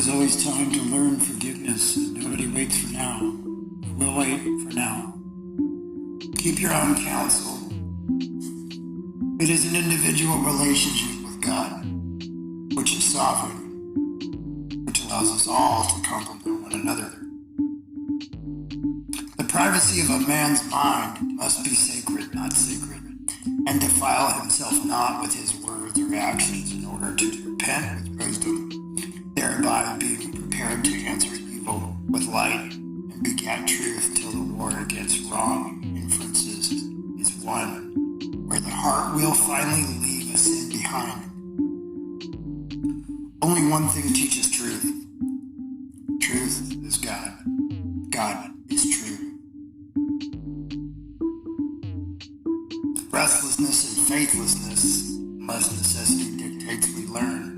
is always time to learn forgiveness, and nobody waits for now. We'll wait for now. Keep your own counsel. It is an individual relationship with God, which is sovereign, which allows us all to complement one another. The privacy of a man's mind must be sacred, not secret, and defile himself not with his words or actions in order to repent with wisdom, thereby being prepared to answer evil with light and begat truth till the war against wrong inferences is won, where the heart will finally leave a sin behind. Only one thing teaches truth. Truth is God. God is true. Restlessness and faithlessness, unless necessity dictates we learn.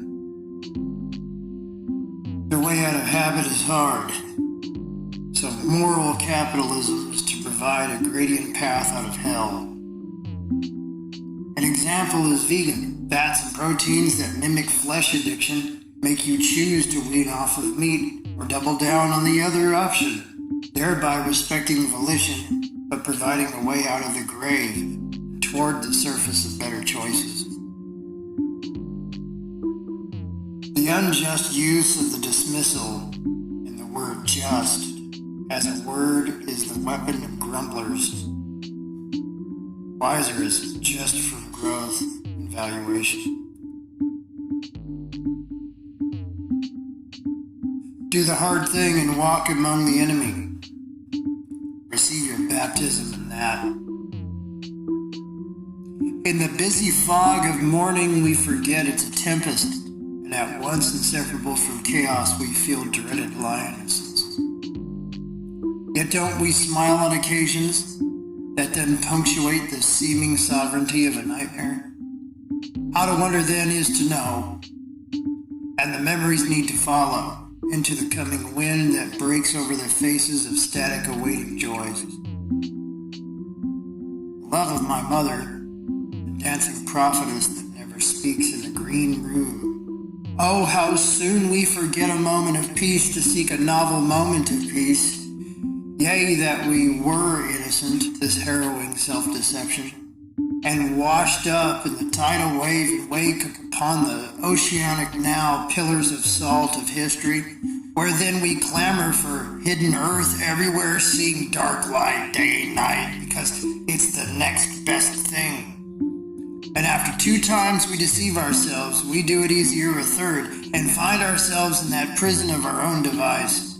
The way out of habit is hard. So moral capitalism is to provide a gradient path out of hell. An example is vegan. Fats and proteins that mimic flesh addiction make you choose to wean off of meat or double down on the other option, thereby respecting volition but providing a way out of the grave toward the surface of better choices. The unjust use of the dismissal in the word just as a word is the weapon of grumblers. Wiser is just from growth and valuation. Do the hard thing and walk among the enemy. Receive your baptism in that. In the busy fog of morning, we forget it's a tempest, and at once inseparable from chaos, we feel dreaded lionesses. Yet don't we smile on occasions that then punctuate the seeming sovereignty of a nightmare? How to wonder then is to know, and the memories need to follow into the coming wind that breaks over the faces of static awaiting joys. The love of my mother, dancing prophetess that never speaks in the green room. Oh, how soon we forget a moment of peace to seek a novel moment of peace. Yea, that we were innocent, this harrowing self-deception, and washed up in the tidal wave and wake upon the oceanic now pillars of salt of history, where then we clamor for hidden earth everywhere, seeing dark light day and night, because it's the next best thing. And after 2 times we deceive ourselves, we do it easier a third, and find ourselves in that prison of our own device.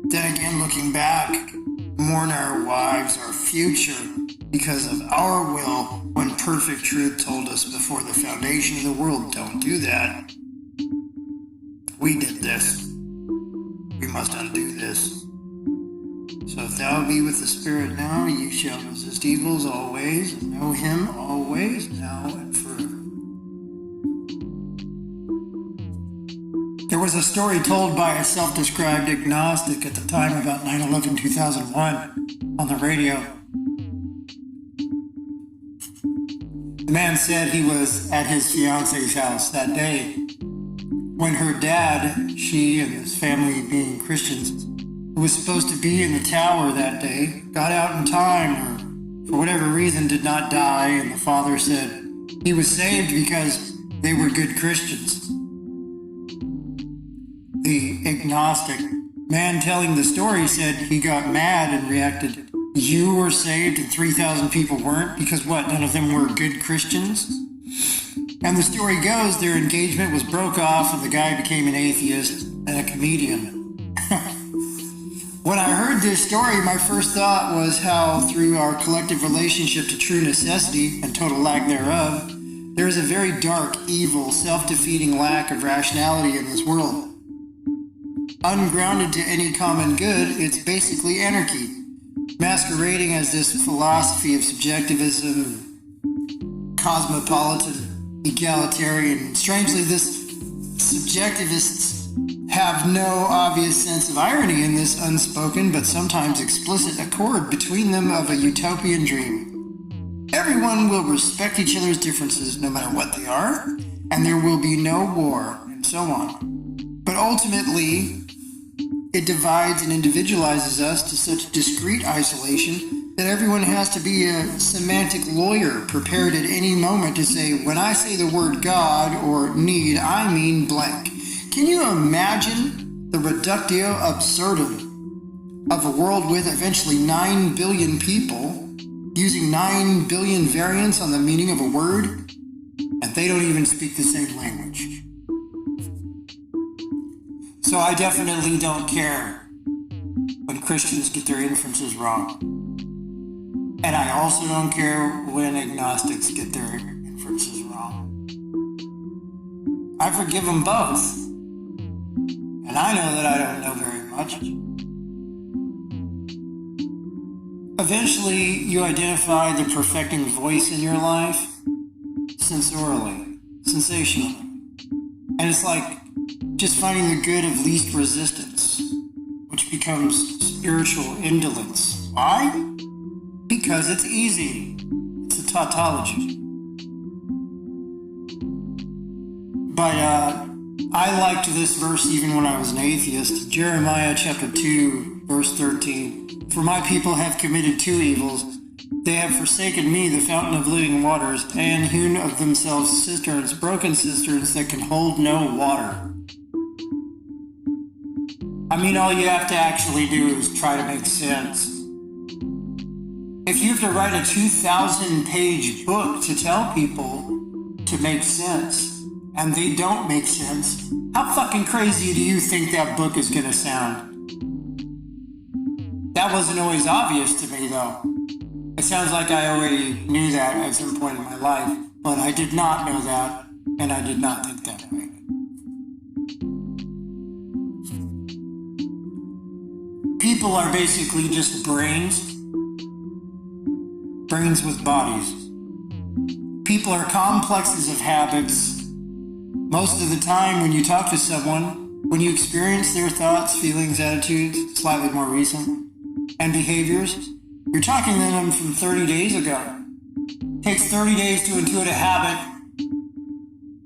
Then again, looking back, mourn our wives, our future, because of our will, when perfect truth told us before the foundation of the world, don't do that. We did this. We must undo this. So if thou be with the Spirit now, ye shall resist evils always, and know him always, now and forever. There was a story told by a self-described agnostic at the time about 9/11/2001 on the radio. The man said he was at his fiance's house that day when her dad, she and his family being Christians, who was supposed to be in the tower that day, got out in time or for whatever reason did not die, and the father said he was saved because they were good Christians. The agnostic man telling the story said he got mad and reacted, "You were saved and 3,000 people weren't, because what, none of them were good Christians?" And the story goes their engagement was broke off and the guy became an atheist and a comedian. When I heard this story, my first thought was how through our collective relationship to true necessity and total lack thereof, there is a very dark, evil, self-defeating lack of rationality in this world. Ungrounded to any common good, it's basically anarchy, masquerading as this philosophy of subjectivism, cosmopolitan, egalitarian. Strangely, this subjectivists have no obvious sense of irony in this unspoken but sometimes explicit accord between them of a utopian dream. Everyone will respect each other's differences no matter what they are, and there will be no war, and so on. But ultimately, it divides and individualizes us to such discrete isolation that everyone has to be a semantic lawyer prepared at any moment to say, when I say the word God or need, I mean blank. Can you imagine the reductio absurdum of a world with eventually 9 billion people using 9 billion variants on the meaning of a word, and they don't even speak the same language? So I definitely don't care when Christians get their inferences wrong. And I also don't care when agnostics get their inferences wrong. I forgive them both. And I know that I don't know very much. Eventually, you identify the perfecting voice in your life sensorially, sensationally. And it's like just finding the good of least resistance, which becomes spiritual indolence. Why? Because it's easy. It's a tautology. But I liked this verse even when I was an atheist. Jeremiah chapter 2, verse 13. For my people have committed 2 evils. They have forsaken me, the fountain of living waters, and hewn of themselves cisterns, broken cisterns that can hold no water. I mean, all you have to actually do is try to make sense. If you have to write a 2,000-page book to tell people to make sense, and they don't make sense, how fucking crazy do you think that book is going to sound? That wasn't always obvious to me, though. It sounds like I already knew that at some point in my life, but I did not know that, and I did not think that way. People are basically just brains with bodies. People are complexes of habits. Most of the time when you talk to someone, when you experience their thoughts, feelings, attitudes, slightly more recent, and behaviors, you're talking to them from 30 days ago. It takes 30 days to intuit a habit.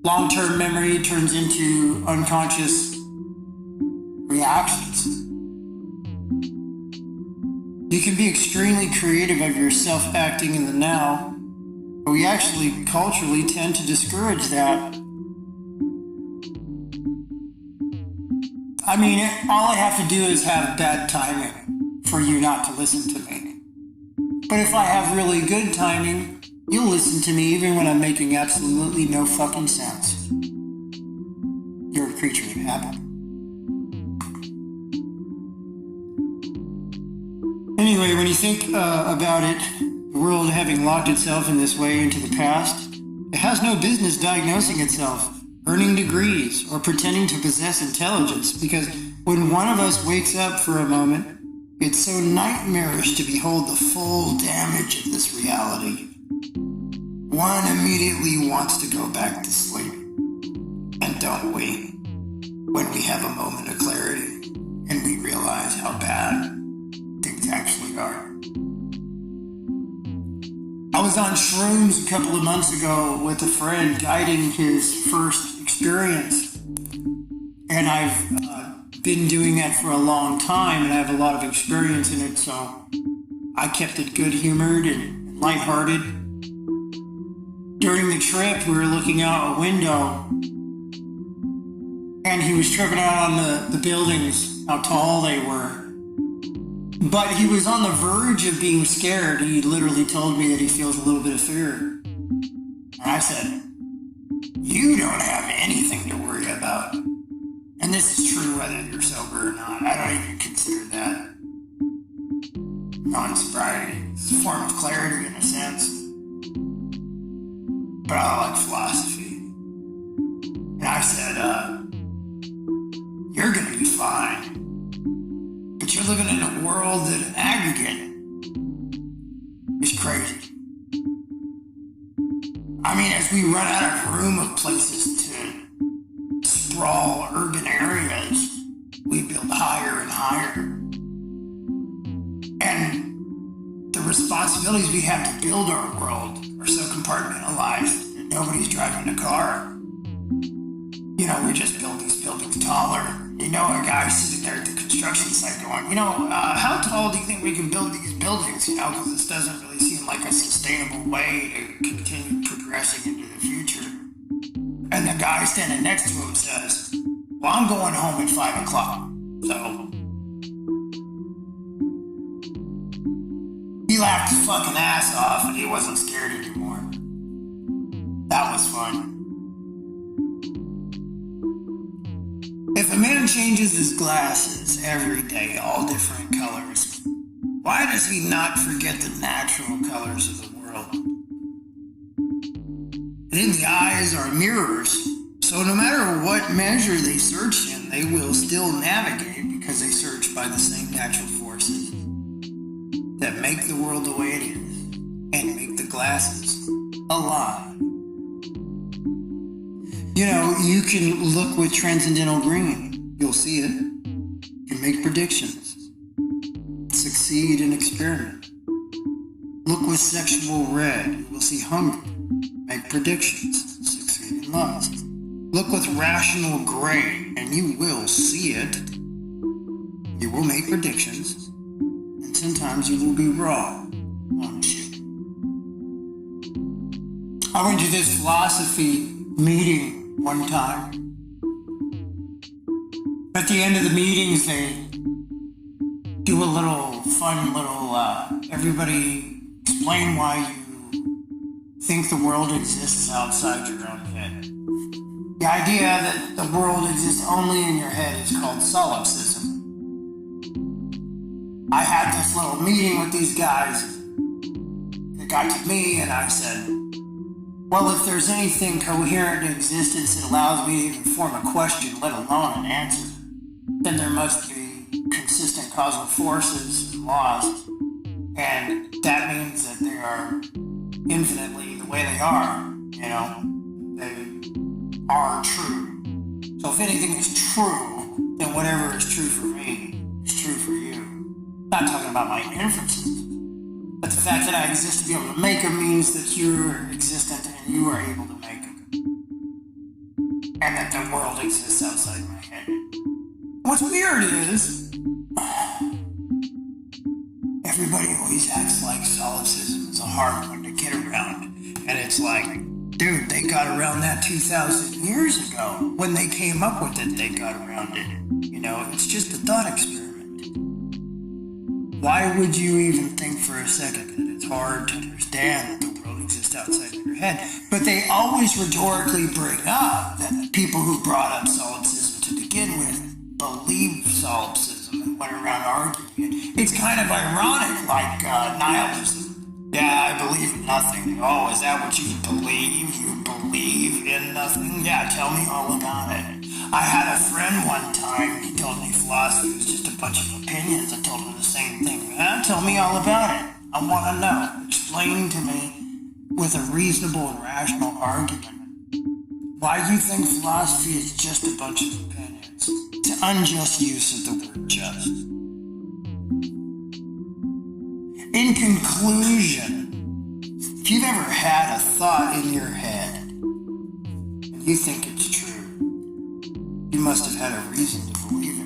Long-term memory turns into unconscious reactions. You can be extremely creative of yourself acting in the now, but we actually culturally tend to discourage that. I mean, all I have to do is have bad timing for you not to listen to me. But if I have really good timing, you'll listen to me even when I'm making absolutely no fucking sense. You're a creature of habit. Anyway, when you think about it, the world having locked itself in this way into the past, it has no business diagnosing itself, earning degrees, or pretending to possess intelligence, because when one of us wakes up for a moment, it's so nightmarish to behold the full damage of this reality. One immediately wants to go back to sleep. And don't we? When we have a moment of clarity and we realize how bad things actually are. I was on shrooms a couple of months ago with a friend guiding his first experience. And I've been doing that for a long time and I have a lot of experience in it, so I kept it good-humored and lighthearted. During the trip, we were looking out a window and he was tripping out on the buildings, how tall they were. But he was on the verge of being scared. He literally told me that he feels a little bit of fear. And I said, you don't have anything to worry about. And this is true whether you're sober or not. I don't even consider that non-sobriety. It's a form of clarity in a sense. But I like philosophy. And I said, you're gonna be fine. But you're living in a world that in aggregate is crazy. I mean, as we run out of room of places to sprawl urban areas, we build higher and higher. And the responsibilities we have to build our world are so compartmentalized that nobody's driving a car. We just build these buildings taller. A guy sitting there at the construction site going, how tall do you think we can build these buildings? Because this doesn't really seem like a sustainable way to continue progressing into the future. And the guy standing next to him says, well, I'm going home at 5 o'clock. So he laughed his fucking ass off and he wasn't scared anymore. That was fun. If a man changes his glasses every day, all different colors, why does he not forget the natural colors of the world? And in the eyes are mirrors, so no matter what measure they search in, they will still navigate because they search by the same natural forces that make the world the way it is and make the glasses alive. You can look with transcendental green. You'll see it. You can make predictions. Succeed in experiment. Look with sexual red. You will see hunger. Make predictions. Succeed in lust. Look with rational gray, and you will see it. You will make predictions. And sometimes you will be wrong, won't you? I went to this philosophy meeting one time. At the end of the meetings, they do a everybody explain why you think the world exists outside your own head. The idea that the world exists only in your head is called solipsism. I had this little meeting with these guys. It got to me and I said, well, if there's anything coherent in existence that allows me to even form a question, let alone an answer, then there must be consistent causal forces and laws. And that means that they are infinitely the way they are, they are true. So if anything is true, then whatever is true for me is true for you. I'm not talking about my inferences. But the fact that I exist to be able to make them means that you're existent and you are able to make them. And that the world exists outside my head. What's weird is, everybody always acts like solipsism is a hard one to get around. And it's like, dude, they got around that 2,000 years ago. When they came up with it, they got around it. It's just a thought experiment. Why would you even think for a second that it's hard to understand that the world exists outside of your head? But they always rhetorically bring up that the people who brought up solipsism to begin with believed solipsism and went around arguing it. It's kind of ironic, like nihilism. Yeah, I believe in nothing. Oh, is that what you believe? You believe in nothing? Yeah, tell me all about it. I had a friend one time, he told me philosophy was just a bunch of opinions. I told him the same thing. Tell me all about it. I want to know. Explain to me with a reasonable and rational argument why you think philosophy is just a bunch of opinions. It's an unjust use of the word just. In conclusion, if you've ever had a thought in your head and you think it's true, you must have had a reason to believe it.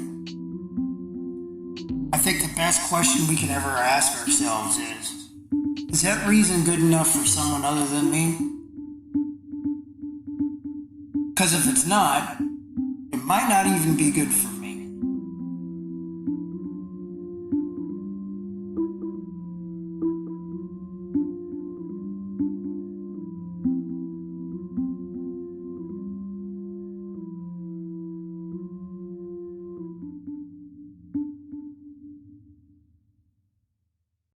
I think the best question we can ever ask ourselves is that reason good enough for someone other than me? Because if it's not, it might not even be good for